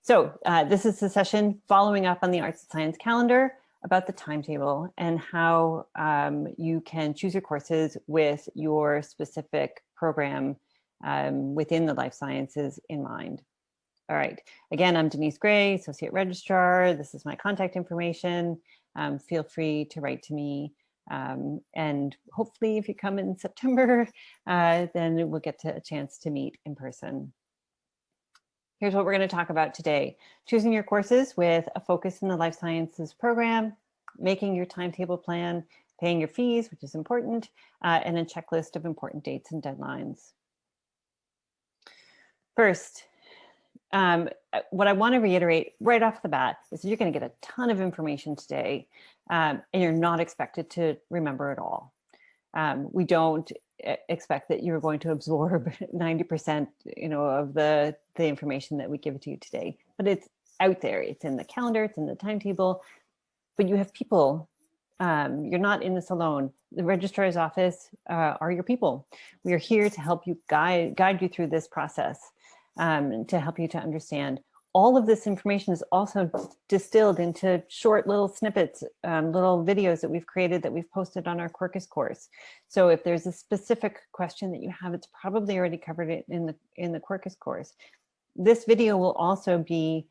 This is the session following up on the Arts and Science calendar about the timetable and how you can choose your courses with your specific program within the life sciences in mind. All right, again, I'm Denise Gray, Associate Registrar. This is my contact information. Feel free to write to me. And hopefully if you come in September, then we'll get a chance to meet in person. Here's what we're going to talk about today. Choosing your courses with a focus in the life sciences program, making your timetable plan, paying your fees, which is important, and a checklist of important dates and deadlines. First, what I want to reiterate right off the bat is you're going to get a ton of information today, and you're not expected to remember it all. We don't expect that you're going to absorb 90% of the information that we give to you today, but it's out there. It's in the calendar, it's in the timetable, but you have people. You're not in this alone. The registrar's office are your people. We are here to help you guide you through this process, to help you to understand. All of this information is also distilled into short little snippets, little videos that we've created that we've posted on our Quirkus course. So if there's a specific question that you have, it's probably already covered it in the Quirkus course. This video will also be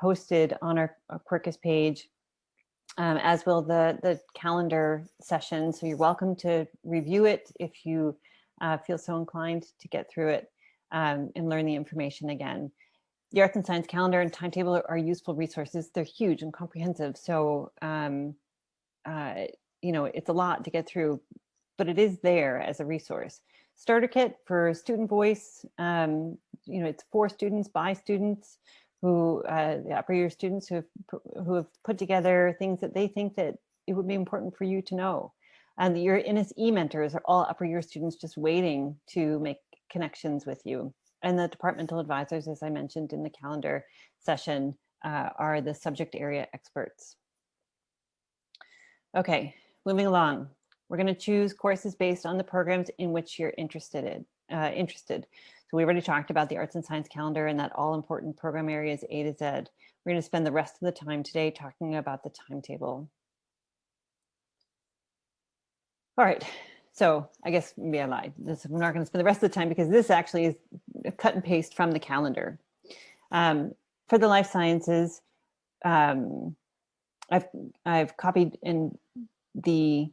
posted on our Quirkus page, as will the calendar session. So you're welcome to review it if you feel so inclined to get through it and learn the information again. The Arts and Science calendar and timetable are useful resources. They're huge and comprehensive. So, it's a lot to get through, but it is there as a resource. Starter kit for student voice. It's for students, by students who, the upper year students who have put together things that they think that it would be important for you to know. And your Innis e-mentors are all upper year students just waiting to make connections with you. And the departmental advisors, as I mentioned in the calendar session, are the subject area experts. Okay, moving along. We're going to choose courses based on the programs in which you're interested. So we already talked about the Arts and Science calendar and that all important program areas A to Z. We're going to spend the rest of the time today talking about the timetable. All right. So I guess maybe I lied. We're not going to spend the rest of the time because this actually is a cut and paste from the calendar. For the life sciences, I've copied in the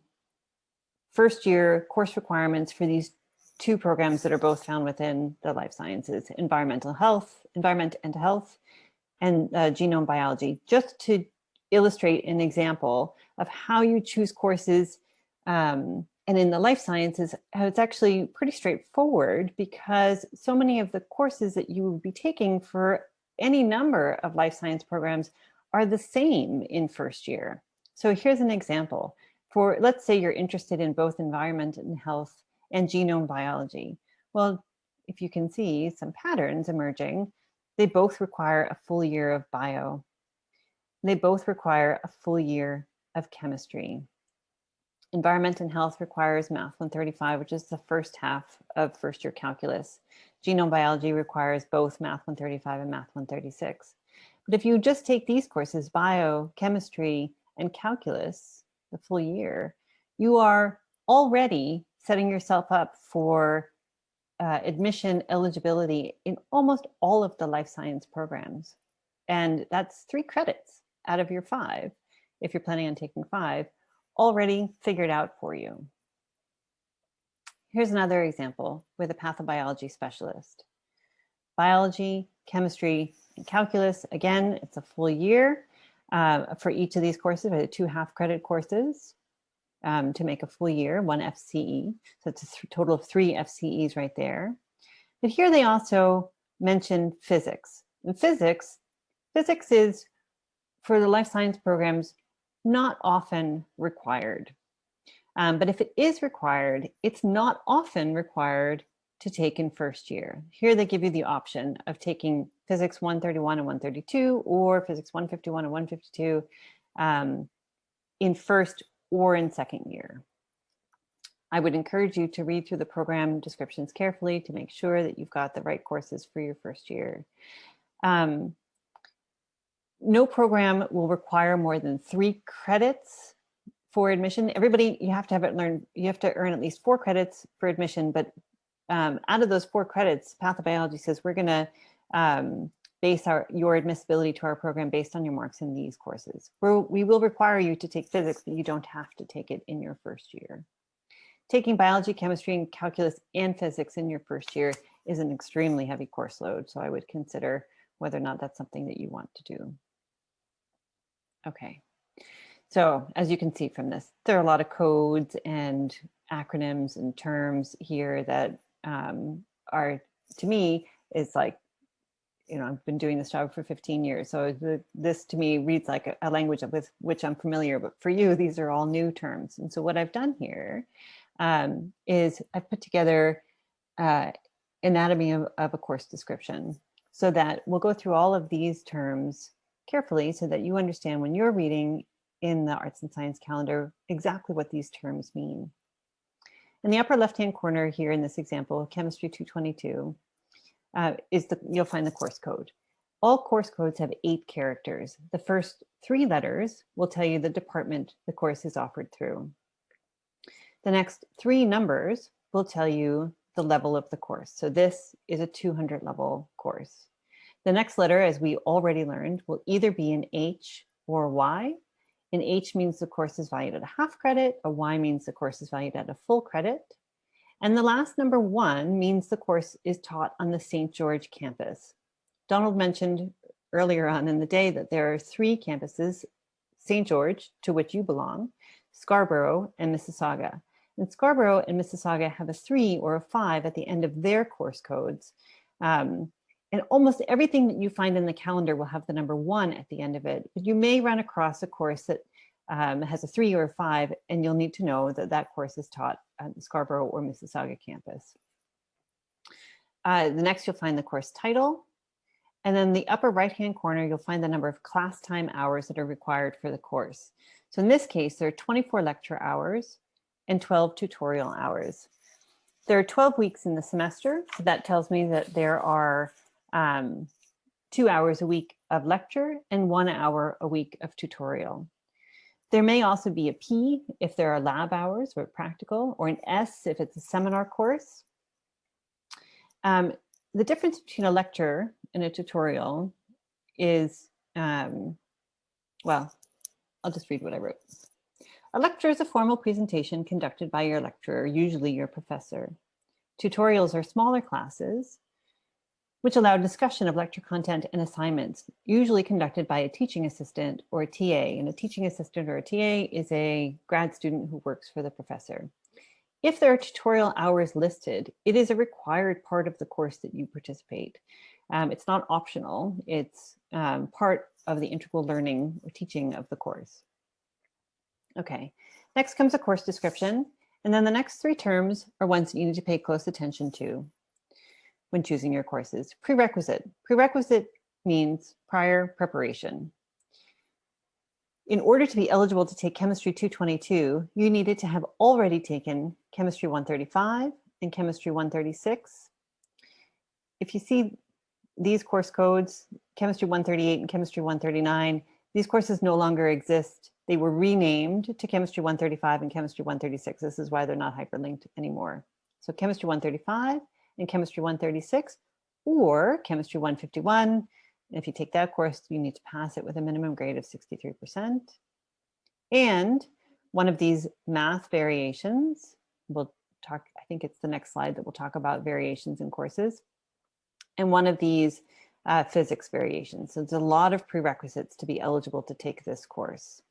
first year course requirements for these two programs that are both found within the life sciences: environment and health, and genome biology, just to illustrate an example of how you choose courses. And in the life sciences, it's actually pretty straightforward because so many of the courses that you will be taking for any number of life science programs are the same in first year. So here's an example. For, let's say you're interested in both environment and health and genome biology. Well, if you can see some patterns emerging, they both require a full year of bio. They both require a full year of chemistry. Environment and health requires Math 135, which is the first half of first year calculus. Genome biology requires both Math 135 and Math 136. But if you just take these courses, bio, chemistry, and calculus, the full year, you are already setting yourself up for admission eligibility in almost all of the life science programs. And that's 3 credits out of your 5, if you're planning on taking 5, already figured out for you. Here's another example with a pathobiology specialist. Biology, chemistry, and calculus. Again, it's a full year for each of these courses, 2 half-credit courses to make a full year, 1 FCE. So it's a total of 3 FCEs right there. But here they also mention physics. And physics is, for the life science programs, not often required. But if it is required, it's not often required to take in first year. Here they give you the option of taking physics 131 and 132 or physics 151 and 152 in first or in second year. I would encourage you to read through the program descriptions carefully to make sure that you've got the right courses for your first year. No program will require more than 3 credits for admission. Everybody, you have to earn at least 4 credits for admission, but out of those 4 credits, pathobiology says we're going to base your admissibility to our program based on your marks in these courses. We will require you to take physics, but you don't have to take it in your first year. Taking biology, chemistry, and calculus and physics in your first year is an extremely heavy course load, so I would consider whether or not that's something that you want to do. Okay, so as you can see from this, there are a lot of codes and acronyms and terms here that are, to me, is like, I've been doing this job for 15 years. So this to me reads like a language with which I'm familiar, but for you, these are all new terms. And so what I've done here is I've put together anatomy of a course description so that we'll go through all of these terms carefully so that you understand when you're reading in the Arts and Science calendar exactly what these terms mean. In the upper left-hand corner here in this example, Chemistry 222, you'll find the course code. All course codes have 8 characters. The first 3 letters will tell you the department the course is offered through. The next 3 numbers will tell you the level of the course. So this is a 200 level course. The next letter, as we already learned, will either be an H or a Y. An H means the course is valued at a half credit. A Y means the course is valued at a full credit. And the last number 1 means the course is taught on the St. George campus. Donald mentioned earlier on in the day that there are 3 campuses, St. George, to which you belong, Scarborough, and Mississauga. And Scarborough and Mississauga have a 3 or a 5 at the end of their course codes. And almost everything that you find in the calendar will have the number 1 at the end of it. But you may run across a course that has a 3 or a 5, and you'll need to know that that course is taught at the Scarborough or Mississauga campus. The next, you'll find the course title. And then the upper right-hand corner, you'll find the number of class time hours that are required for the course. So in this case, there are 24 lecture hours and 12 tutorial hours. There are 12 weeks in the semester. So that tells me that there are 2 hours a week of lecture and 1 hour a week of tutorial. There may also be a P if there are lab hours or practical, or an S if it's a seminar course. The difference between a lecture and a tutorial is, well, I'll just read what I wrote. A lecture is a formal presentation conducted by your lecturer, usually your professor. Tutorials are smaller classes which allow discussion of lecture content and assignments, usually conducted by a teaching assistant or a TA. And a teaching assistant or a TA is a grad student who works for the professor. If there are tutorial hours listed, it is a required part of the course that you participate. It's not optional, it's part of the integral learning or teaching of the course. Okay, next comes a course description. And then the next 3 terms are ones that you need to pay close attention to when choosing your courses. Prerequisite. Prerequisite means prior preparation. In order to be eligible to take Chemistry 222, you needed to have already taken Chemistry 135 and Chemistry 136. If you see these course codes, Chemistry 138 and Chemistry 139, these courses no longer exist. They were renamed to Chemistry 135 and Chemistry 136. This is why they're not hyperlinked anymore. So Chemistry 135 and Chemistry 136, or Chemistry 151. And if you take that course, you need to pass it with a minimum grade of 63%. And one of these math variations, we'll talk, I think it's the next slide that we'll talk about variations in courses. And one of these physics variations. So there's a lot of prerequisites to be eligible to take this course.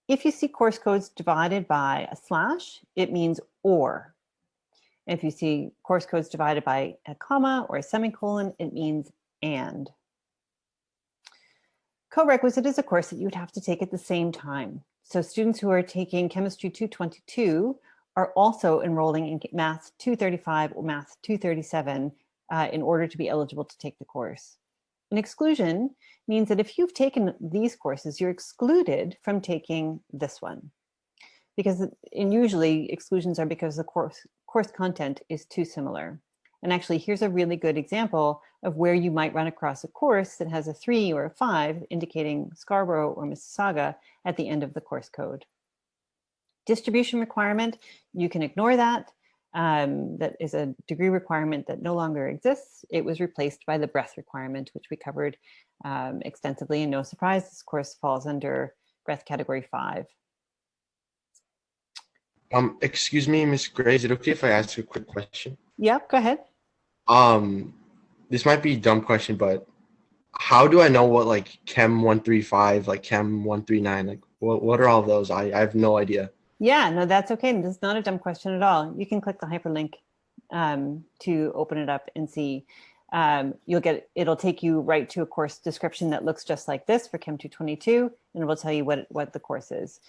If you see course codes divided by a slash, it means or. If you see course codes divided by a comma or a semicolon, it means and. Co-requisite is a course that you would have to take at the same time. So students who are taking Chemistry 222 are also enrolling in Math 235 or Math 237 in order to be eligible to take the course. An exclusion means that if you've taken these courses, you're excluded from taking this one. Because usually exclusions are because the course content is too similar. And actually, here's a really good example of where you might run across a course that has a 3 or a 5 indicating Scarborough or Mississauga at the end of the course code. Distribution requirement, you can ignore that. That is a degree requirement that no longer exists. It was replaced by the breadth requirement, which we covered extensively, and no surprise, this course falls under breadth category 5. Excuse me, Ms. Gray, is it okay if I ask a quick question? Yep, go ahead. This might be a dumb question, but how do I know what like Chem 135, like Chem 139, like what are all those? I have no idea. Yeah, no, that's okay. This is not a dumb question at all. You can click the hyperlink to open it up and see. It'll take you right to a course description that looks just like this for Chem 222, and it will tell you what the course is.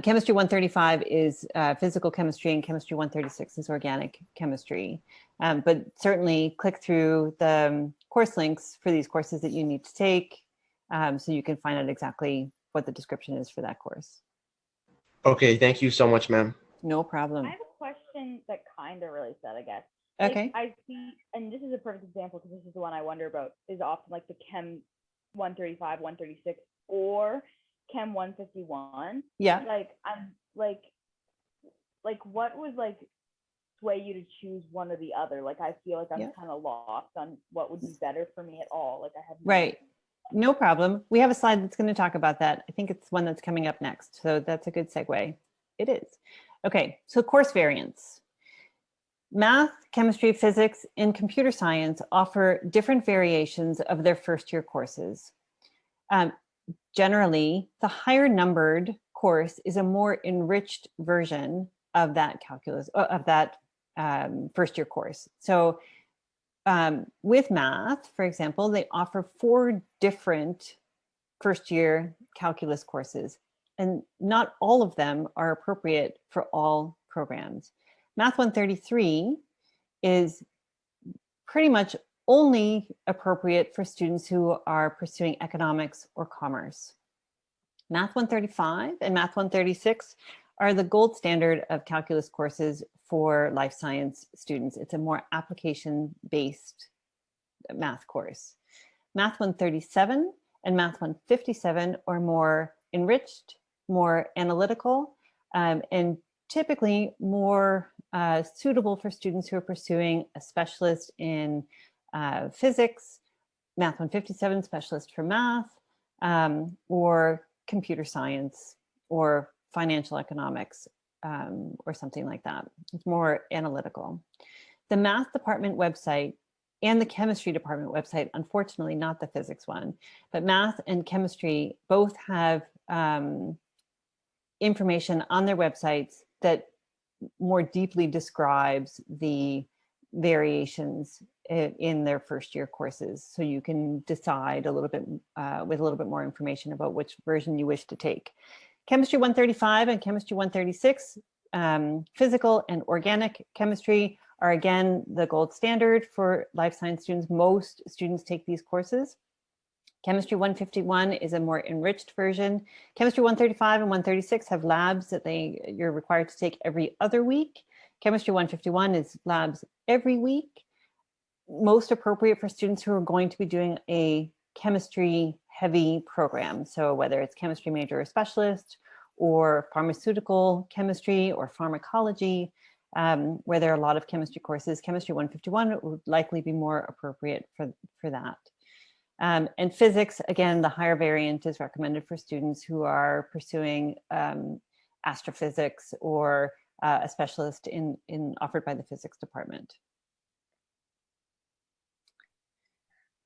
Chemistry 135 is physical chemistry, and Chemistry 136 is organic chemistry. But certainly click through the course links for these courses that you need to take, so you can find out exactly what the description is for that course. Okay, thank you so much, ma'am. No problem. I have a question that kind of relates to that, I guess. Okay. I see, and this is a perfect example because this is the one I wonder about, is often like the Chem 135, 136, or Chem 151. Yeah. I'm like what would like sway you to choose one or the other? Like, I feel like I'm kind of lost on what would be better for me at all. Like, I have no idea. No problem. We have a slide that's going to talk about that. I think it's one that's coming up next. So that's a good segue. It is. Okay, so course variants. Math, chemistry, physics, and computer science offer different variations of their first year courses. Generally, the higher numbered course is a more enriched version of that calculus, of that first year course. So with math, for example, they offer 4 different first year calculus courses, and not all of them are appropriate for all programs. Math 133 is pretty much only appropriate for students who are pursuing economics or commerce. Math 135 and Math 136 are the gold standard of calculus courses for life science students. It's a more application-based math course. Math 137 and Math 157 are more enriched, more analytical, and typically more suitable for students who are pursuing a specialist in physics, Math 157 specialist for math, or computer science, or financial economics, or something like that. It's more analytical. The math department website and the chemistry department website, unfortunately not the physics one, but math and chemistry both have information on their websites that more deeply describes the variations in their first year courses. So you can decide a little bit with a little bit more information about which version you wish to take. Chemistry 135 and Chemistry 136, physical and organic chemistry are again the gold standard for life science students. Most students take these courses. Chemistry 151 is a more enriched version. Chemistry 135 and 136 have labs that you're required to take every other week. Chemistry 151 is labs every week. Most appropriate for students who are going to be doing a chemistry heavy program. So whether it's chemistry major or specialist, or pharmaceutical chemistry or pharmacology, where there are a lot of chemistry courses, Chemistry 151 would likely be more appropriate for that. And physics, again, the higher variant is recommended for students who are pursuing astrophysics or a specialist offered by the physics department.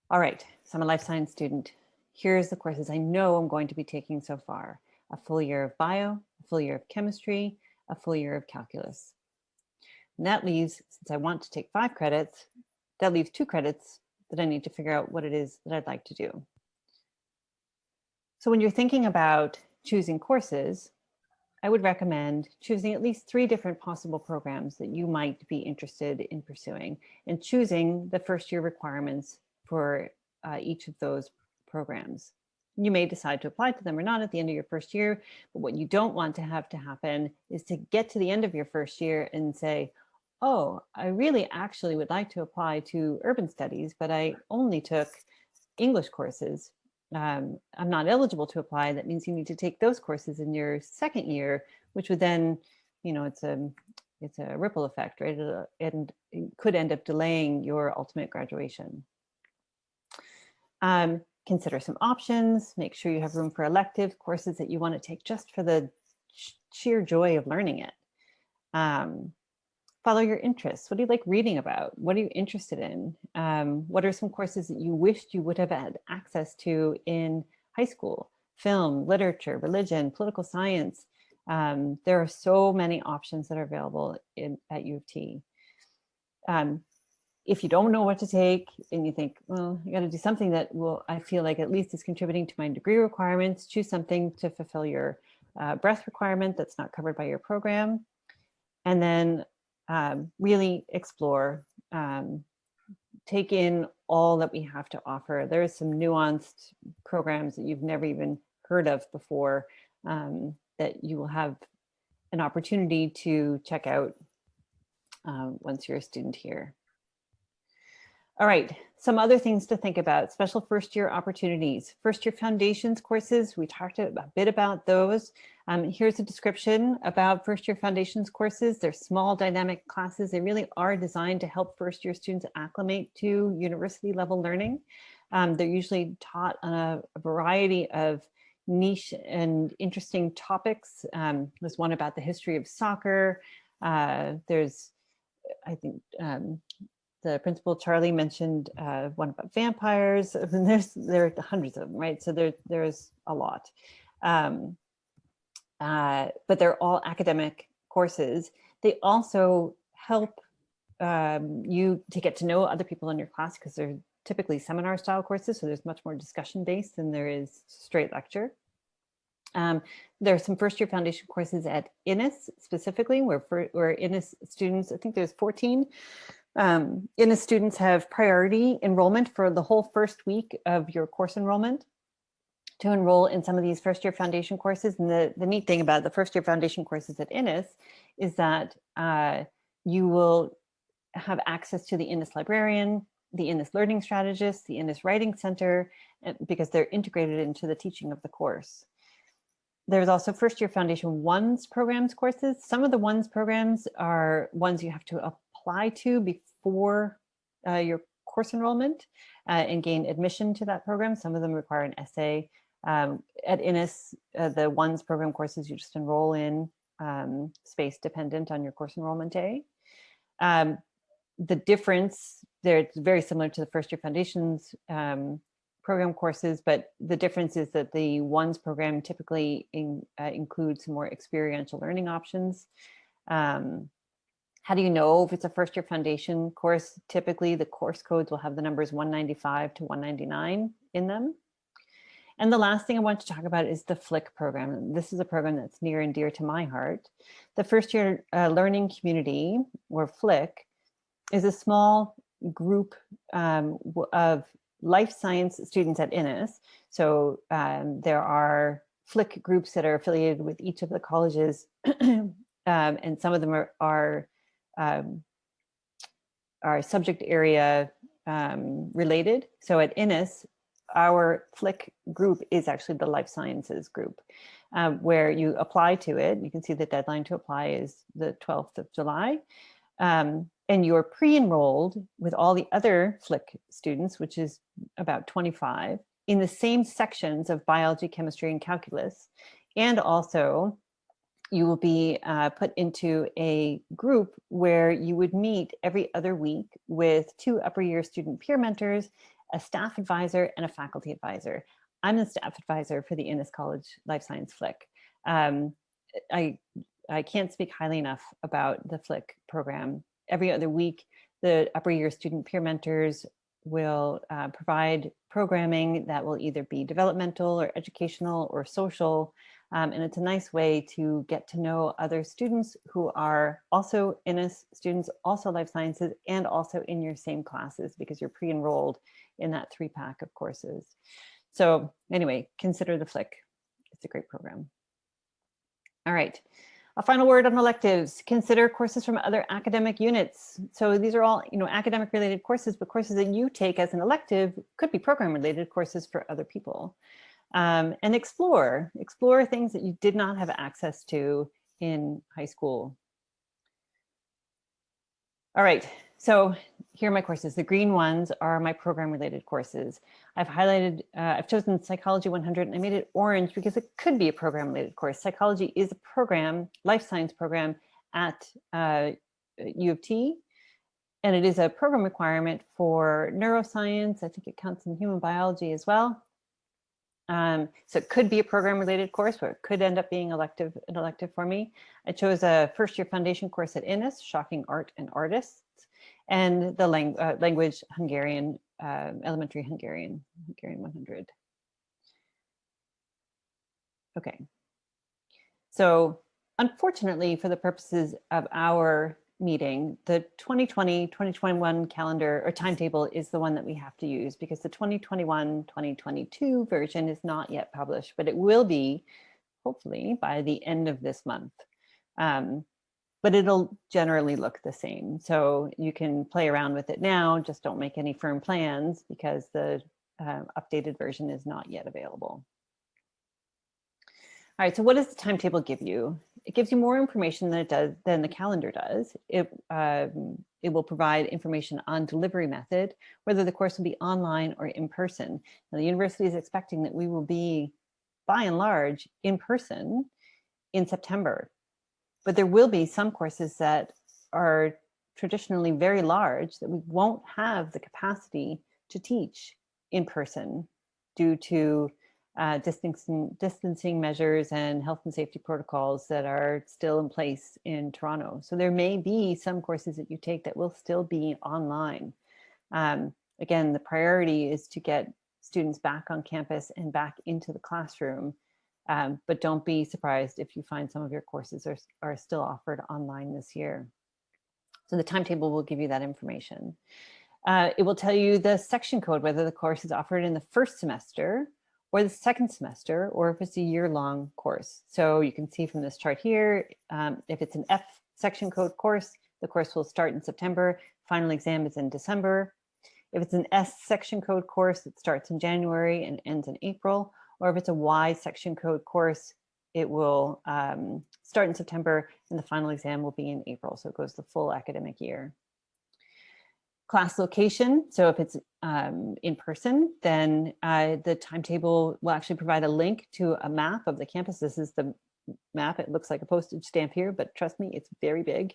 All right, so I'm a life science student. Here's the courses I know I'm going to be taking so far: a full year of bio, a full year of chemistry, a full year of calculus. And that leaves, since I want to take 5 credits, that leaves 2 credits that I need to figure out what it is that I'd like to do. So when you're thinking about choosing courses, I would recommend choosing at least 3 different possible programs that you might be interested in pursuing, and choosing the first year requirements for each of those programs. You may decide to apply to them or not at the end of your first year, but what you don't want to have to happen is to get to the end of your first year and say, oh, I really actually would like to apply to urban studies, but I only took English courses. I'm not eligible to apply. That means you need to take those courses in your second year, which would then, it's a ripple effect, right? And it could end up delaying your ultimate graduation. Consider some options. Make sure you have room for elective courses that you want to take just for the sheer joy of learning it. Follow your interests. What do you like reading about? What are you interested in? What are some courses that you wished you would have had access to in high school? Film, literature, religion, political science. There are so many options that are available at U of T. If you don't know what to take and you think, well, I got to do something that I feel like at least is contributing to my degree requirements, choose something to fulfill your breadth requirement that's not covered by your program. And then really explore, take in all that we have to offer. There are some nuanced programs that you've never even heard of before that you will have an opportunity to check out once you're a student here. All right, some other things to think about: special first year opportunities. First year foundations courses, we talked a bit about those. Here's a description about first year foundations courses. They're small dynamic classes. They really are designed to help first year students acclimate to university level learning. They're usually taught on a variety of niche and interesting topics. There's one about the history of soccer. There's, I think, the principal Charlie mentioned one about vampires. I mean, there are hundreds of them, right? So there's a lot, but they're all academic courses. They also help you to get to know other people in your class because they're typically seminar style courses. So there's much more discussion based than there is straight lecture. There are some first year foundation courses at Innis specifically, where Innis students, I think there's 14. Innis students have priority enrollment for the whole first week of your course enrollment to enroll in some of these first year foundation courses. And the neat thing about the first year foundation courses at Innis is that you will have access to the Innis librarian, the Innis learning strategist, the Innis writing center, because they're integrated into the teaching of the course. There's also first year foundation ones programs courses. Some of the ones programs are ones you have to apply to before your course enrollment and gain admission to that program. Some of them require an essay. At Innis, the ones program courses you just enroll in, space dependent on your course enrollment day. The difference there, it's very similar to the first year foundations program courses, but the difference is that the ones program typically includes more experiential learning options. How do you know if it's a first year foundation course? Typically the course codes will have the numbers 195 to 199 in them. And the last thing I want to talk about is the FLIC program. This is a program that's near and dear to my heart. The first year learning community, or FLIC, is a small group of life science students at Innis. So there are FLIC groups that are affiliated with each of the colleges, and some of them are subject area related. So at Innis, our FLIC group is actually the life sciences group, where you apply to it. You can see the deadline to apply is the 12th of July. And you're pre-enrolled with all the other FLIC students, which is about 25, in the same sections of biology, chemistry, and calculus. And also, you will be put into a group where you would meet every other week with 2 upper year student peer mentors, a staff advisor, and a faculty advisor. I'm the staff advisor for the Innis College Life Science FLIC. I can't speak highly enough about the FLIC program. Every other week, the upper year student peer mentors will provide programming that will either be developmental or educational or social. And it's a nice way to get to know other students who are also Innis students, also life sciences, and also in your same classes, because you're pre-enrolled in that 3-pack of courses. So anyway, consider the FLIC. It's a great program. All right. A final word on electives. Consider courses from other academic units. So these are all, academic related courses, but courses that you take as an elective could be program related courses for other people. And explore things that you did not have access to in high school. All right, so here are my courses. The green ones are my program related courses. I've highlighted, I've chosen Psychology 100 and I made it orange because it could be a program related course. Psychology is a program, life science program at U of T, and it is a program requirement for neuroscience. I think it counts in human biology as well. So it could be a program related course, or it could end up being an elective for me. I chose a first year foundation course at Innis, Shocking Art and Artists, and the language Hungarian, elementary Hungarian 100. Okay. So unfortunately, for the purposes of our meeting, the 2020-2021 calendar or timetable is the one that we have to use because the 2021-2022 version is not yet published, but it will be hopefully by the end of this month. But it'll generally look the same. So you can play around with it now, just don't make any firm plans because the updated version is not yet available. All right, so what does the timetable give you? It gives you more information than the calendar does. It will provide information on delivery method, whether the course will be online or in person. Now, the university is expecting that we will be, by and large, in person in September. But there will be some courses that are traditionally very large that we won't have the capacity to teach in person due to distancing measures and health and safety protocols that are still in place in Toronto. So there may be some courses that you take that will still be online. Again, the priority is to get students back on campus and back into the classroom. But don't be surprised if you find some of your courses are still offered online this year. So the timetable will give you that information. It will tell you the section code, whether the course is offered in the first semester or the second semester, or if it's a year-long course. So you can see from this chart here, if it's an F section code course, the course will start in September, final exam is in December. If it's an S section code course, it starts in January and ends in April. Or if it's a Y section code course, it will start in September and the final exam will be in April. So it goes the full academic year. Class location. So if it's in person, then the timetable will actually provide a link to a map of the campus. This is the map. It looks like a postage stamp here, but trust me, it's very big.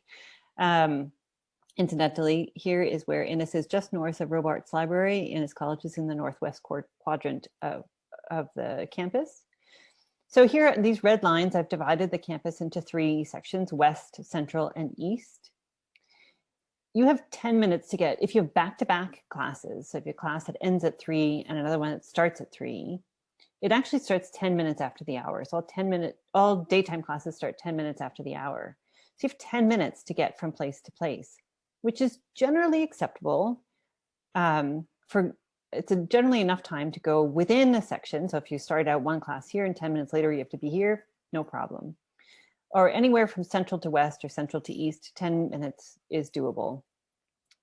Incidentally, here is where Innis is, just north of Robarts Library. Innis College is in the northwest quadrant of the campus. So here, these red lines, I've divided the campus into 3 sections: west, central, and east. You have 10 minutes to get, if you have back-to-back classes, so if you have a class that ends at 3 and another one that starts at 3, it actually starts 10 minutes after the hour. So all daytime classes start 10 minutes after the hour. So you have 10 minutes to get from place to place, which is generally acceptable. It's generally enough time to go within a section. So if you start out one class here and 10 minutes later you have to be here, no problem. Or anywhere from central to west or central to east, 10 minutes is doable.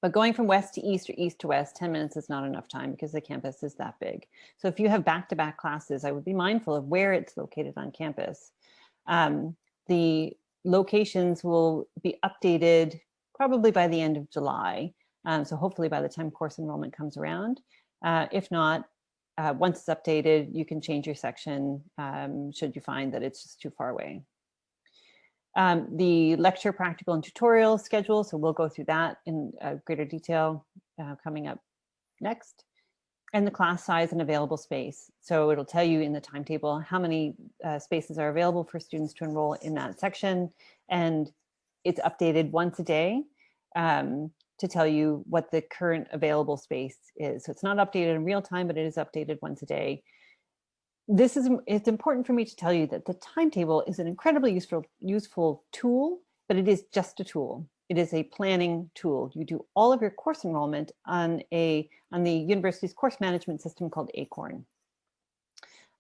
But going from west to east or east to west, 10 minutes is not enough time because the campus is that big. So if you have back-to-back classes, I would be mindful of where it's located on campus. The locations will be updated probably by the end of July. So hopefully by the time course enrollment comes around. If not, once it's updated, you can change your section should you find that it's just too far away. The lecture, practical, and tutorial schedule, so we'll go through that in greater detail coming up next. And the class size and available space. So it'll tell you in the timetable how many spaces are available for students to enroll in that section. And it's updated once a day to tell you what the current available space is. So it's not updated in real time, but it is updated once a day. It's important for me to tell you that the timetable is an incredibly useful tool, but it is just a tool. It is a planning tool. You do all of your course enrollment on the university's course management system called Acorn.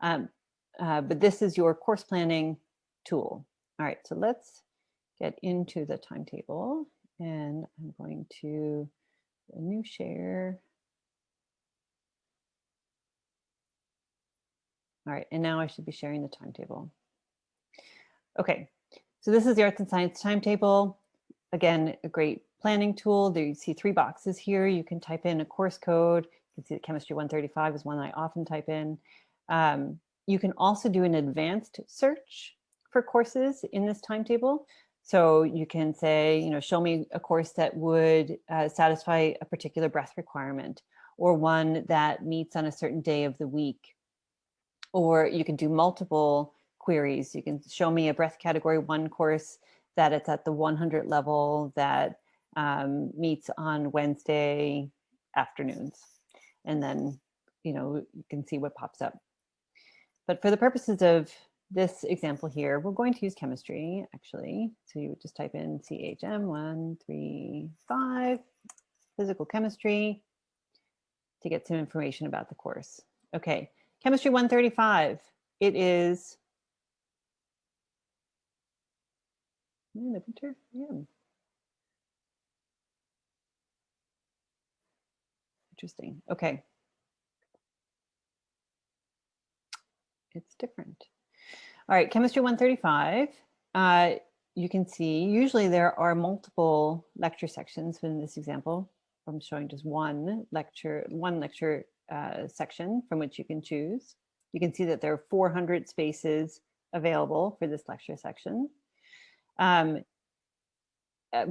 But this is your course planning tool. All right, so let's get into the timetable, and I'm going to a new share. All right, and now I should be sharing the timetable. Okay, so this is the Arts and Science Timetable. Again, a great planning tool. There you see 3 boxes here. You can type in a course code. You can see that Chemistry 135 is one that I often type in. You can also do an advanced search for courses in this timetable. So you can say, you know, show me a course that would satisfy a particular breadth requirement, or one that meets on a certain day of the week. Or you can do multiple queries. You can show me a breadth category 1 course that it's at the 100 level that meets on Wednesday afternoons. And then, you know, you can see what pops up. But for the purposes of this example here, we're going to use chemistry, actually. So you would just type in CHM 135, physical chemistry, to get some information about the course. Okay, Chemistry 135, it is the winter. Yeah. Interesting. Okay. It's different. All right, Chemistry 135. You can see usually there are multiple lecture sections in this example. I'm showing just one lecture section from which you can choose. You can see that there are 400 spaces available for this lecture section.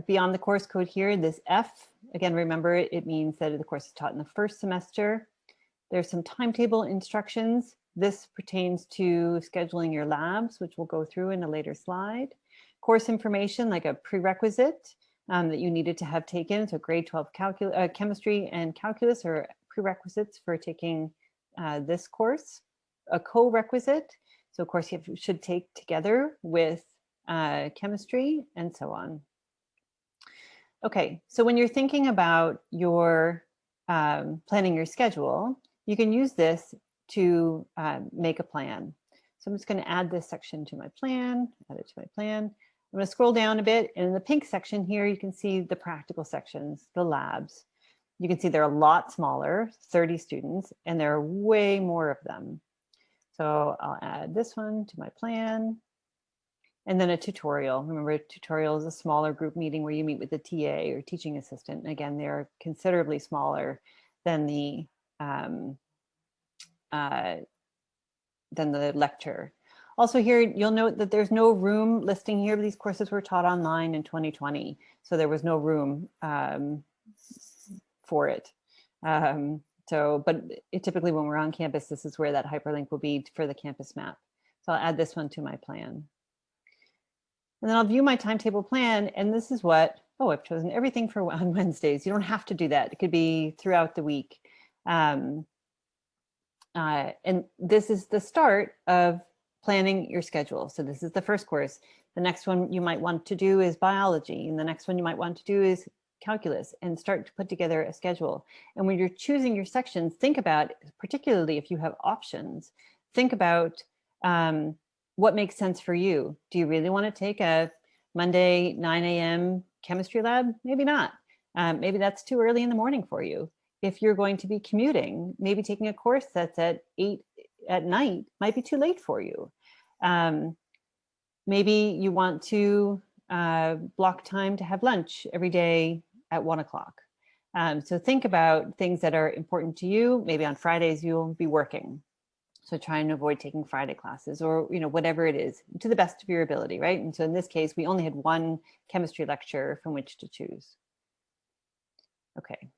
Beyond the course code here, this F, again, remember it means that the course is taught in the first semester. There's some timetable instructions. This pertains to scheduling your labs, which we'll go through in a later slide. Course information, like a prerequisite that you needed to have taken. So grade 12 chemistry and calculus are prerequisites for taking this course. A co-requisite, so of course you should take together with chemistry, and so on. Okay, so when you're thinking about your planning your schedule, you can use this to make a plan. So I'm just going to add this section to my plan, add it to my plan. I'm going to scroll down a bit, and in the pink section here, you can see the practical sections, the labs. You can see they're a lot smaller, 30 students, and there are way more of them. So I'll add this one to my plan. And then a tutorial. Remember, a tutorial is a smaller group meeting where you meet with the TA or teaching assistant. And again, they're considerably smaller than the lecture. Also here, you'll note that there's no room listing here. These courses were taught online in 2020, so there was no room for it. But typically when we're on campus, this is where that hyperlink will be for the campus map. So I'll add this one to my plan. And then I'll view my timetable plan, and this is what, I've chosen everything for on Wednesdays. You don't have to do that. It could be throughout the week. And this is the start of planning your schedule. So this is the first course. The next one you might want to do is biology, and the next one you might want to do is calculus, and start to put together a schedule. And when you're choosing your sections, think about, particularly if you have options, think about what makes sense for you. Do you really want to take a Monday 9 a.m. chemistry lab? Maybe not. Maybe that's too early in the morning for you. If you're going to be commuting, maybe taking a course that's at 8 at night might be too late for you. Maybe you want to block time to have lunch every day at 1 o'clock. So think about things that are important to you. Maybe on Fridays you'll be working. So try and avoid taking Friday classes, or whatever it is, to the best of your ability, right? And so in this case, we only had one chemistry lecture from which to choose. Okay,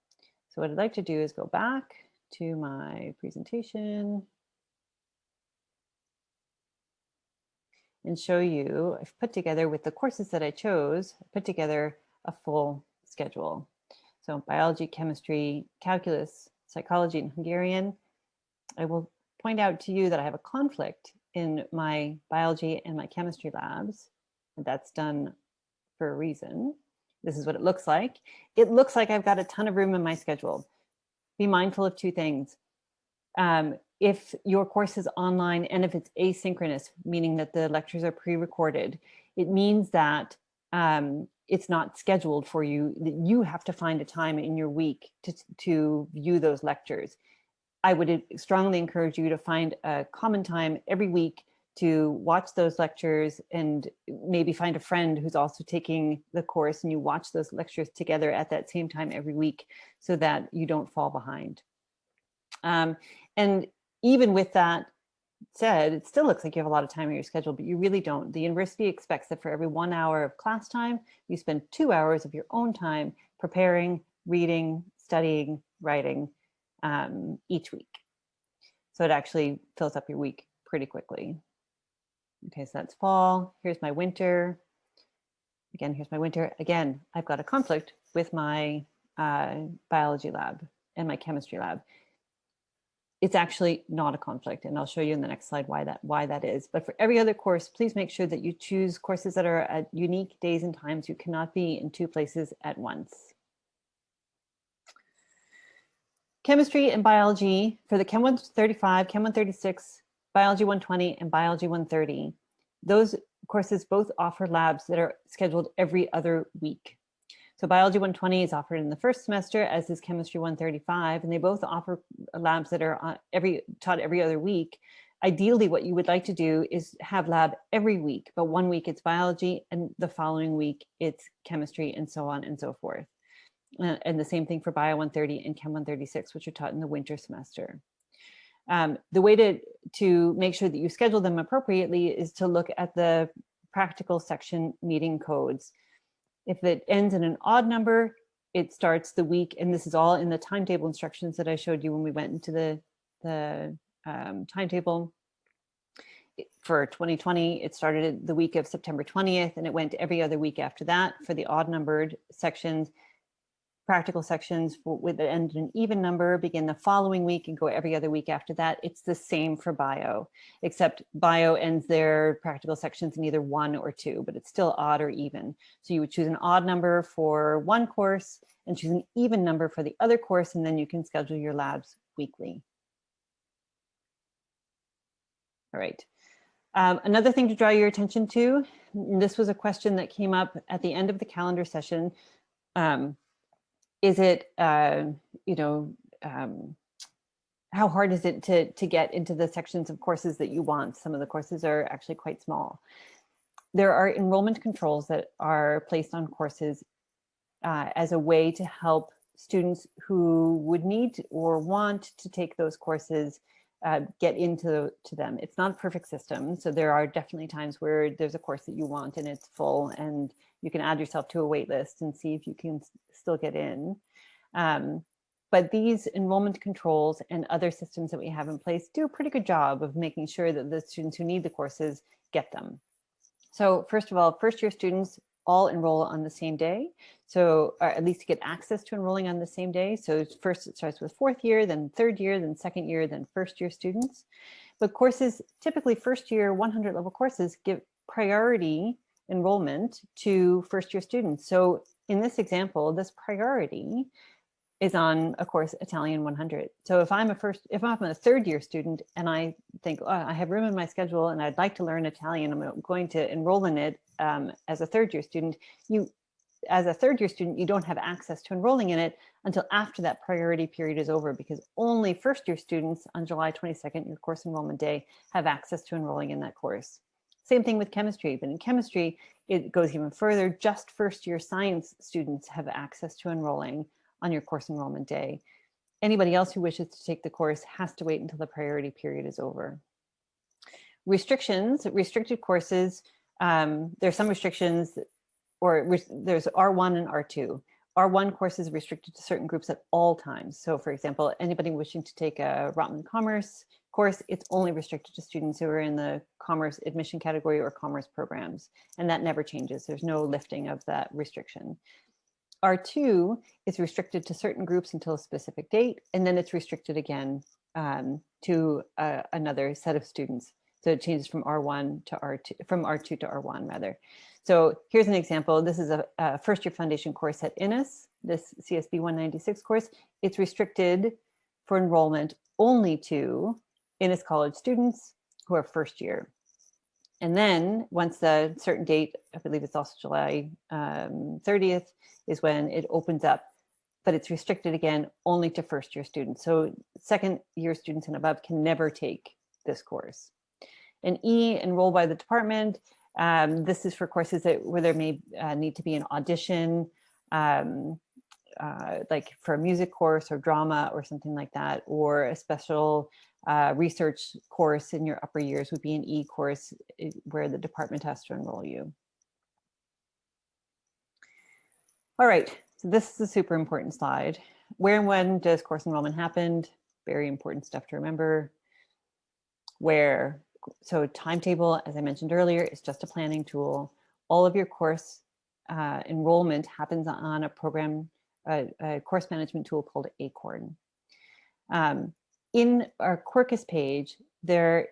so what I'd like to do is go back to my presentation and show you, I've put together with the courses that I chose, I put together a full schedule. So biology, chemistry, calculus, psychology, and Hungarian. I will point out to you that I have a conflict in my biology and my chemistry labs. And that's done for a reason. This is what it looks like. It looks like I've got a ton of room in my schedule. Be mindful of 2 things. If your course is online and if it's asynchronous, meaning that the lectures are pre-recorded, it means that it's not scheduled for you. You have to find a time in your week to view those lectures. I would strongly encourage you to find a common time every week to watch those lectures, and maybe find a friend who's also taking the course, and you watch those lectures together at that same time every week so that you don't fall behind. And even with that said, it still looks like you have a lot of time in your schedule, but you really don't. The university expects that for every 1 hour of class time, you spend 2 hours of your own time preparing, reading, studying, writing each week. So it actually fills up your week pretty quickly. Okay, so that's fall. Here's my winter. Again, here's my winter. Again, I've got a conflict with my biology lab and my chemistry lab. It's actually not a conflict, and I'll show you in the next slide why that is. But for every other course, please make sure that you choose courses that are at unique days and times. You cannot be in 2 places at once. Chemistry and biology for the Chem 135, Chem 136, Biology 120, and Biology 130. Those courses both offer labs that are scheduled every other week. So Biology 120 is offered in the first semester, as is Chemistry 135, and they both offer labs that are taught every other week. Ideally, what you would like to do is have lab every week, but 1 week it's biology, and the following week it's chemistry, and so on and so forth. And the same thing for Bio 130 and Chem 136, which are taught in the winter semester. The way to make sure that you schedule them appropriately is to look at the practical section meeting codes. If it ends in an odd number, it starts the week, and this is all in the timetable instructions that I showed you when we went into the timetable. For 2020, it started the week of September 20th, and it went every other week after that. For the odd numbered sections, practical sections with the end in an even number begin the following week and go every other week after that. It's the same for bio, except bio ends their practical sections in either 1 or 2, but it's still odd or even. So you would choose an odd number for one course and choose an even number for the other course, and then you can schedule your labs weekly. All right. Another thing to draw your attention to, this was a question that came up at the end of the calendar session. Is it, how hard is it to get into the sections of courses that you want? Some of the courses are actually quite small. There are enrollment controls that are placed on courses as a way to help students who would need or want to take those courses get into them. It's not a perfect system. So there are definitely times where there's a course that you want and it's full, and you can add yourself to a wait list and see if you can still get in. But these enrollment controls and other systems that we have in place do a pretty good job of making sure that the students who need the courses get them. So first of all, first-year students all enroll on the same day. So, or at least get access to enrolling on the same day. So first it starts with 4th year, then 3rd year, then 2nd year, then 1st year students. But courses, typically 1st year 100 level courses, give priority enrollment to 1st year students. So in this example, this priority is on a course Italian 100. So if I'm a 3rd year student and I think, oh, I have room in my schedule and I'd like to learn Italian, I'm going to enroll in it as a 3rd year student. As a 3rd year student, you don't have access to enrolling in it until after that priority period is over, because only 1st year students on July 22nd, your course enrollment day, have access to enrolling in that course. Same thing with chemistry, but in chemistry, it goes even further. Just 1st year science students have access to enrolling on your course enrollment day. Anybody else who wishes to take the course has to wait until the priority period is over. Restrictions, restricted courses, there's some restrictions, or there's R1 and R2. R1 courses restricted to certain groups at all times. So for example, anybody wishing to take a Rotman Commerce course, it's only restricted to students who are in the commerce admission category or commerce programs. And that never changes. There's no lifting of that restriction. R2 is restricted to certain groups until a specific date, and then it's restricted again to another set of students. So it changes from R1 to R2, from R2 to R1 rather. So here's an example. This is a 1st year foundation course at Innis, this CSB 196 course. It's restricted for enrollment only to Innis College students who are 1st year. And then once the certain date, I believe it's also July 30th, is when it opens up, but it's restricted again only to first year students. So second year students and above can never take this course. And E, enroll by the department. This is for courses where there may need to be an audition, like for a music course or drama or something like that, or a special research course in your upper years would be an E course where the department has to enroll you. All right, so this is a super important slide. Where and when does course enrollment happen? Very important stuff to remember. Where, so timetable, as I mentioned earlier, is just a planning tool. All of your course enrollment happens on a program, a course management tool called Acorn. In our Quarkus page, there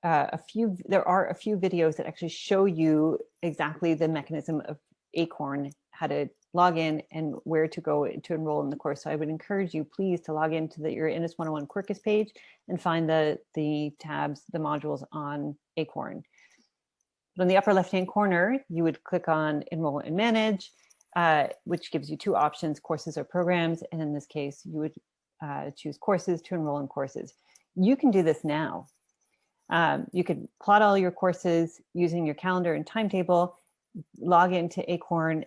are a few videos that actually show you exactly the mechanism of Acorn, how to log in and where to go to enroll in the course. So I would encourage you, please, to log into your Innis 101 Quarkus page and find the tabs, the modules on Acorn. But on the upper left-hand corner, you would click on Enroll and Manage, which gives you two options, courses or programs. And in this case, you would choose courses to enroll in courses. You can do this now. You could plot all your courses using your calendar and timetable, log into Acorn,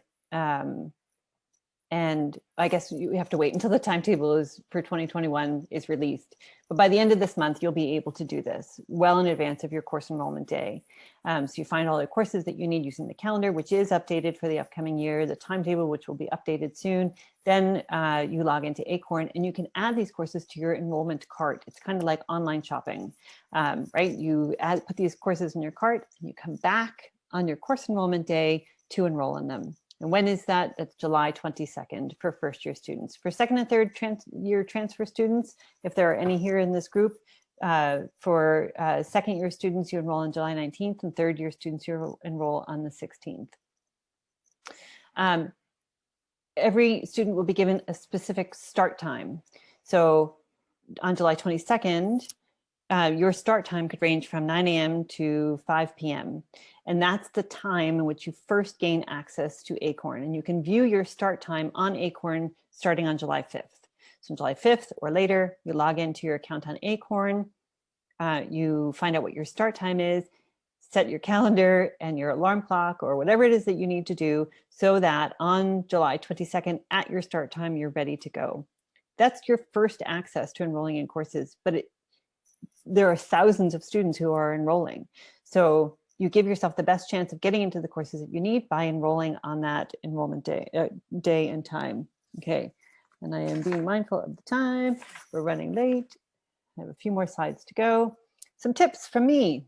and I guess you have to wait until the timetable for 2021 is released. But by the end of this month, you'll be able to do this well in advance of your course enrollment day. So you find all the courses that you need using the calendar, which is updated for the upcoming year, the timetable, which will be updated soon. Then you log into Acorn and you can add these courses to your enrollment cart. It's kind of like online shopping, right? You put these courses in your cart and you come back on your course enrollment day to enroll in them. And when is that? That's July 22nd for first year students. For second and third year transfer students, if there are any here in this group, for second year students, you enroll on July 19th, and third year students, you enroll on the 16th. Every student will be given a specific start time. So on July 22nd, your start time could range from 9 a.m. to 5 p.m. And that's the time in which you first gain access to Acorn. And you can view your start time on Acorn starting on July 5th. So July 5th or later, you log into your account on Acorn, you find out what your start time is, set your calendar and your alarm clock or whatever it is that you need to do so that on July 22nd at your start time, you're ready to go. That's your first access to enrolling in courses, but there are thousands of students who are enrolling. So you give yourself the best chance of getting into the courses that you need by enrolling on that enrollment day and time. Okay, and I am being mindful of the time. We're running late. I have a few more slides to go. Some tips from me.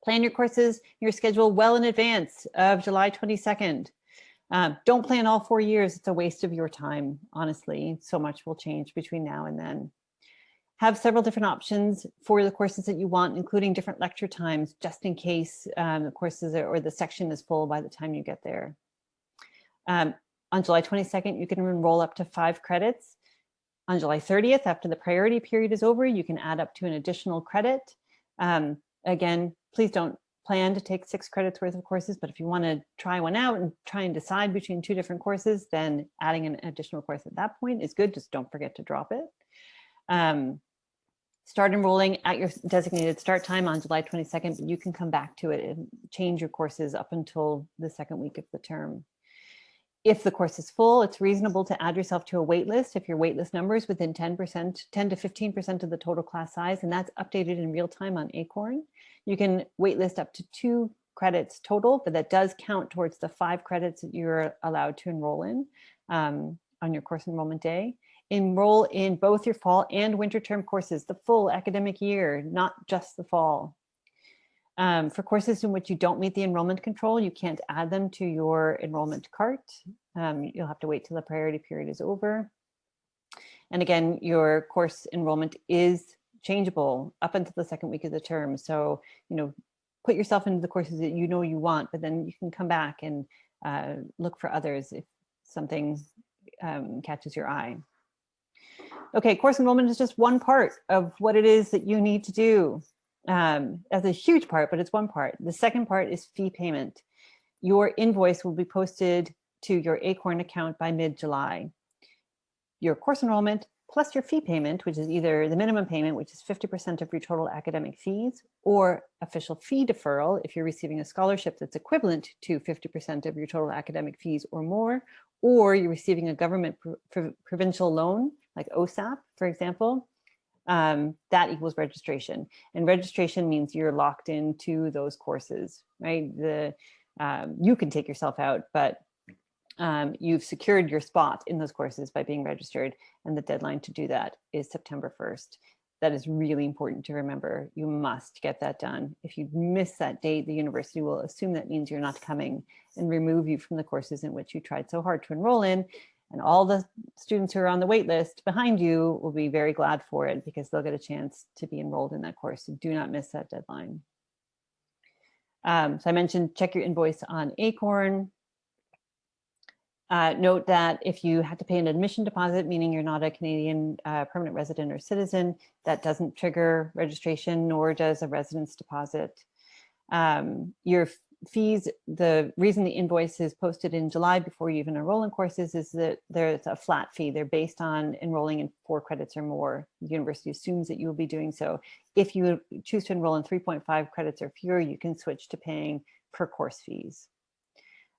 Plan your courses, your schedule well in advance of July 22nd. Don't plan all 4 years. It's a waste of your time, honestly. So much will change between now and then. Have several different options for the courses that you want, including different lecture times, just in case the courses or the section is full by the time you get there. On July 22nd, you can enroll up to 5 credits. On July 30th, after the priority period is over, you can add up to an additional credit. Again, please don't plan to take 6 credits worth of courses, but if you want to try one out and try and decide between 2 different courses, then adding an additional course at that point is good. Just don't forget to drop it. Start enrolling at your designated start time on July 22nd, but you can come back to it and change your courses up until the second week of the term. If the course is full, it's reasonable to add yourself to a wait list if your wait list number is within 10 to 15% of the total class size, and that's updated in real time on Acorn. You can wait list up to 2 credits total, but that does count towards the 5 credits that you're allowed to enroll in on your course enrollment day. Enroll in both your fall and winter term courses, the full academic year, not just the fall. For courses in which you don't meet the enrollment control, you can't add them to your enrollment cart. You'll have to wait till the priority period is over. And again, your course enrollment is changeable up until the second week of the term. So, put yourself into the courses that you want, but then you can come back and look for others if something catches your eye. Okay, course enrollment is just one part of what it is that you need to do. That's a huge part, but it's one part. The second part is fee payment. Your invoice will be posted to your Acorn account by mid-July. Your course enrollment plus your fee payment, which is either the minimum payment, which is 50% of your total academic fees, or official fee deferral if you're receiving a scholarship that's equivalent to 50% of your total academic fees or more, or you're receiving a government provincial loan like OSAP, for example, that equals registration. And registration means you're locked into those courses, right? You can take yourself out, but you've secured your spot in those courses by being registered, and the deadline to do that is September 1st. That is really important to remember. You must get that done. If you miss that date, the university will assume that means you're not coming and remove you from the courses in which you tried so hard to enroll in. And all the students who are on the wait list behind you will be very glad for it because they'll get a chance to be enrolled in that course. So do not miss that deadline. So I mentioned check your invoice on Acorn. Note that if you had to pay an admission deposit, meaning you're not a Canadian permanent resident or citizen, that doesn't trigger registration, nor does a residence deposit. Your fees, the reason the invoice is posted in July before you even enroll in courses is that there's a flat fee. They're based on enrolling in 4 credits or more. The university assumes that you will be doing so. If you choose to enroll in 3.5 credits or fewer, you can switch to paying per course fees.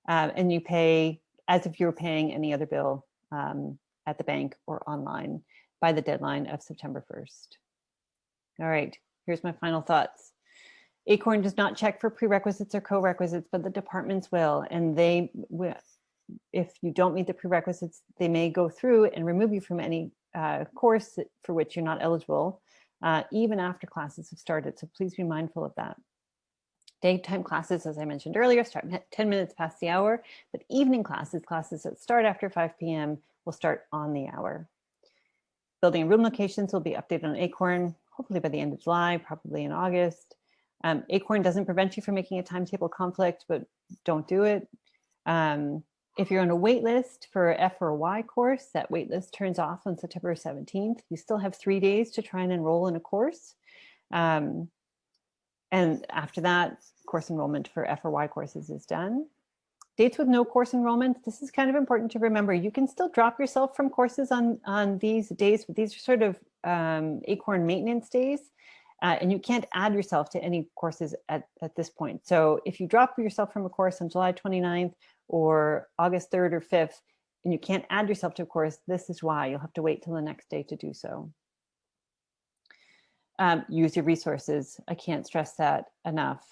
And you pay as if you're paying any other bill at the bank or online by the deadline of September 1st. All right, here's my final thoughts. Acorn does not check for prerequisites or co-requisites, but the departments will, and if you don't meet the prerequisites, they may go through and remove you from any course for which you're not eligible, even after classes have started, so please be mindful of that. Daytime classes, as I mentioned earlier, start 10 minutes past the hour, but evening classes that start after 5 p.m. will start on the hour. Building and room locations will be updated on Acorn, hopefully by the end of July, probably in August. Acorn doesn't prevent you from making a timetable conflict, but don't do it. If you're on a wait list for F or Y course, that wait list turns off on September 17th. You still have 3 days to try and enroll in a course. And after that, course enrollment for F or Y courses is done. Dates with no course enrollment, this is kind of important to remember. You can still drop yourself from courses on these days, but these are sort of Acorn maintenance days, and you can't add yourself to any courses at this point. So if you drop yourself from a course on July 29th or August 3rd or 5th, and you can't add yourself to a course, this is why. You'll have to wait till the next day to do so. Use your resources. I can't stress that enough.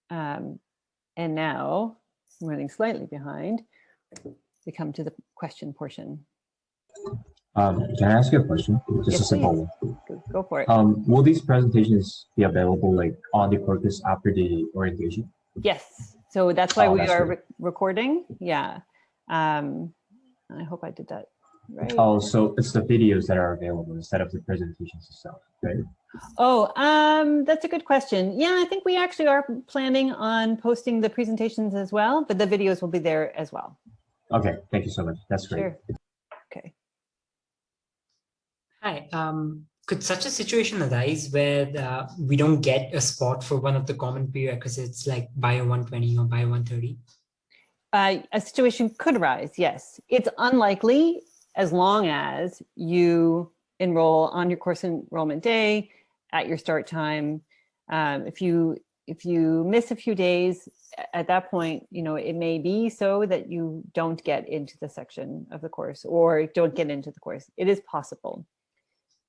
And now, I'm running slightly behind. We come to the question portion. Can I ask you a question? Just yes, a simple one. Go for it. Will these presentations be available like on the courses after the orientation? Yes. So that's why we that's are great. recording. Yeah. I hope I did that right. Oh, so it's the videos that are available instead of the presentations itself, right? Oh, that's a good question. Yeah, I think we actually are planning on posting the presentations as well, but the videos will be there as well. Okay, thank you so much. That's great. Sure. Okay. Hi. Could such a situation arise where we don't get a spot for one of the common prerequisites like Bio 120 or Bio 130? A situation could arise, yes. It's unlikely as long as you enroll on your course enrollment day at your start time. If you miss a few days at that point, it may be so that you don't get into the section of the course or don't get into the course. It is possible.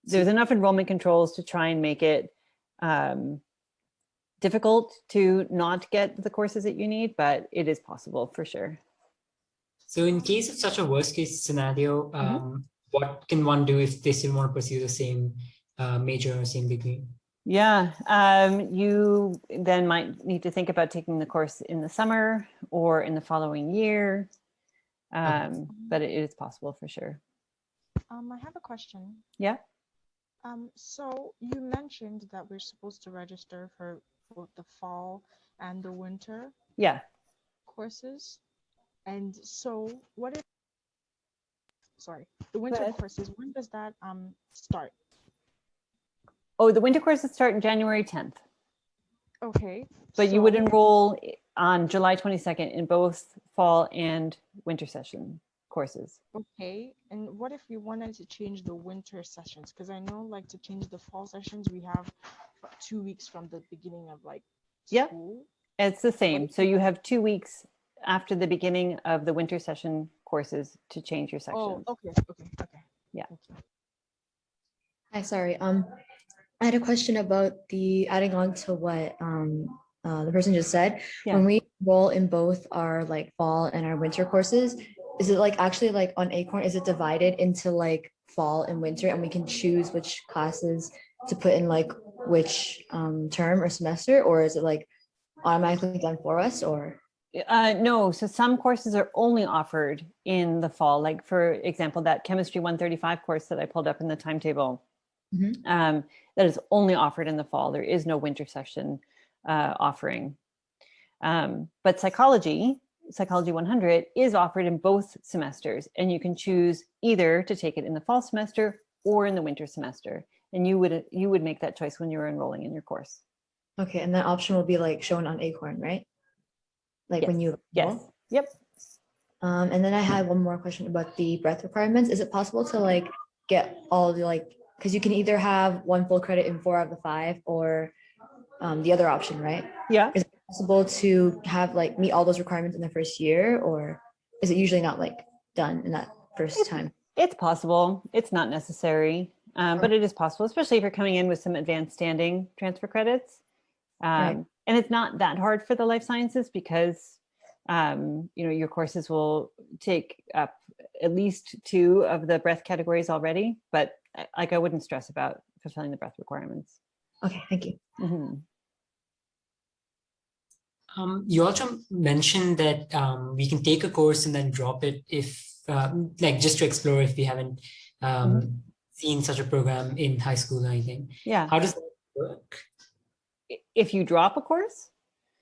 There's enough enrollment controls to try and make it difficult to not get the courses that you need, but it is possible for sure. So in case of such a worst case scenario, what can one do if they still want to pursue the same major or same degree? Yeah, you then might need to think about taking the course in the summer or in the following year, but it is possible for sure. I have a question. Yeah. So you mentioned that we're supposed to register for both the fall and the winter courses. And so what if, the winter courses, when does that start? Oh, the winter courses start on January 10th. Okay. But you would so- enroll on July 22nd in both fall and winter session courses. Okay, and what if we wanted to change the winter sessions? Because I know, like, to change the fall sessions, we have 2 weeks from the beginning of like Yep. school. It's the same. if So we you want- have 2 weeks after the beginning of the winter session courses to change your Oh, sections. okay. Yeah. Thank you. Hi, sorry. I had a question about the adding on to what the person just said. Yeah. When we enroll in both our like fall and our winter courses, is it like actually like on Acorn, is it divided into like fall and winter, and we can choose which classes to put in like which term or semester, or is it like automatically done for us, or? No, so some courses are only offered in the fall. Like for example, that chemistry 135 course that I pulled up in the timetable, Mhm. that is only offered in the fall. There is no winter session offering. But psychology 100 is offered in both semesters, and you can choose either to take it in the fall semester or in the winter semester. And you would make that choice when you're enrolling in your course. Okay, and that option will be like shown on Acorn, right? Like when you Yes. enroll? Yep. And then I had one more question about the breadth requirements. Is it possible to like get all the like, because you can either have 1 full credit in 4 out of the 5, or the other option, right? Yeah. Is it possible to have like meet all those requirements in the first year, or is it usually not like done in that first time? It's possible. It's not necessary, but it is possible, especially if you're coming in with some advanced standing transfer credits. Right. And it's not that hard for the life sciences because, your courses will take up at least 2 of the breadth categories already, but like I wouldn't stress about fulfilling the breadth requirements. Okay, thank you. Mhm. You also mentioned that we can take a course and then drop it if, like, just to explore if we haven't seen such a program in high school or anything. Yeah. How does that work? If you drop a course?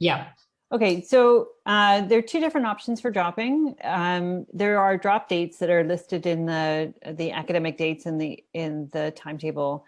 Yeah. Okay, so there are 2 different options for dropping. There are drop dates that are listed in the academic dates in the timetable.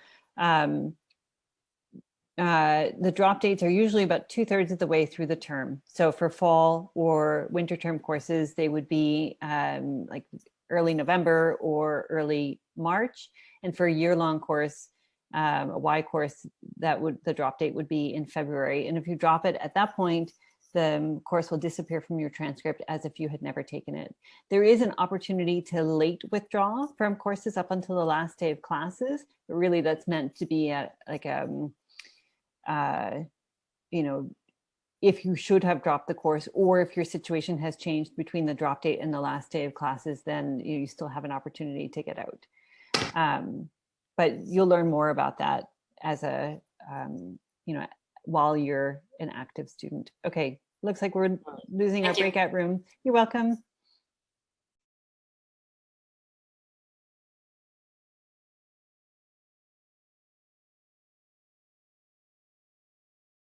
The drop dates are usually about 2/3 of the way through the term. So for fall or winter term courses, they would be like early November or early March. And for a year-long course, a Y course, the drop date would be in February. And if you drop it at that point, the course will disappear from your transcript as if you had never taken it. There is an opportunity to late withdraw from courses up until the last day of classes, but really that's meant to be if you should have dropped the course, or if your situation has changed between the drop date and the last day of classes, then you still have an opportunity to get out. But you'll learn more about that as while you're an active student. Okay, looks like we're losing our breakout room. You're welcome.